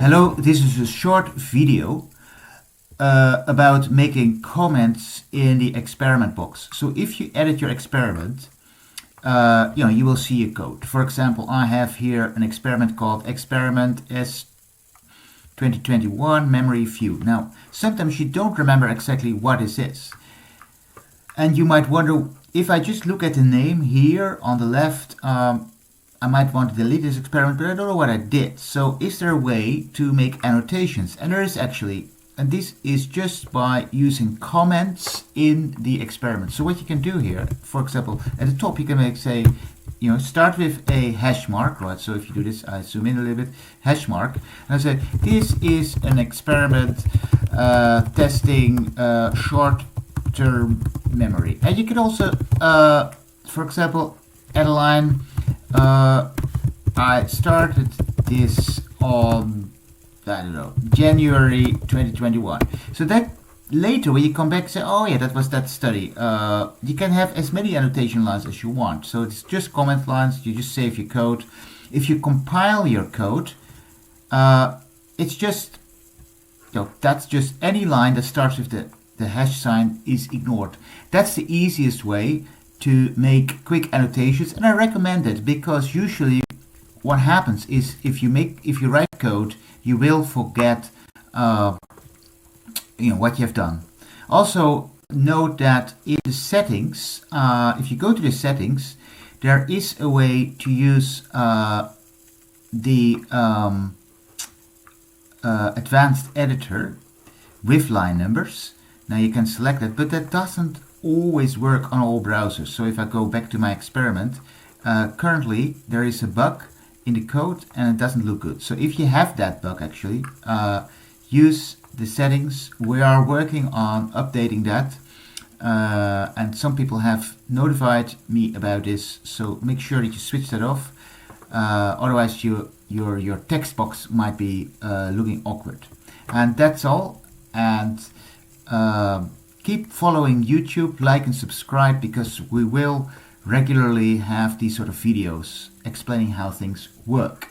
Hello, this is a short video about making comments in the experiment box. So if you edit your experiment, you will see a code. For example, I have here an experiment called Experiment S 2021 Memory View. Now, sometimes you don't remember exactly what this is. And you might wonder, if I just look at the name here on the left, I might want to delete this experiment, but I don't know what I did. So is there a way to make annotations? And there is actually, and this is just by using comments in the experiment. So what you can do here, for example, at the top you can start with a hash mark, right? So if you do this, I zoom in a little bit, hash mark, and I say, this is an experiment testing short-term memory. And you can also, for example, add a line, I started this on, I don't know, January 2021. So that later when you come back and say, oh yeah, that was that study, you can have as many annotation lines as you want. So it's just comment lines, you just save your code. If you compile your code, it's just, that's just any line that starts with the hash sign is ignored. That's the easiest way to make quick annotations, and I recommend it because usually what happens is if you write code, you will forget what you have done. Also note that in the settings, if you go to the settings, there is a way to use the advanced editor with line numbers. Now you can select that, but that doesn't always work on all browsers. So if I go back to my experiment, currently there is a bug in the code and it doesn't look good. So if you have that bug, actually use the settings. We are working on updating that, and some people have notified me about this, so make sure that you switch that off, otherwise your text box might be looking awkward. And that's all. And keep following YouTube, like and subscribe, because we will regularly have these sort of videos explaining how things work.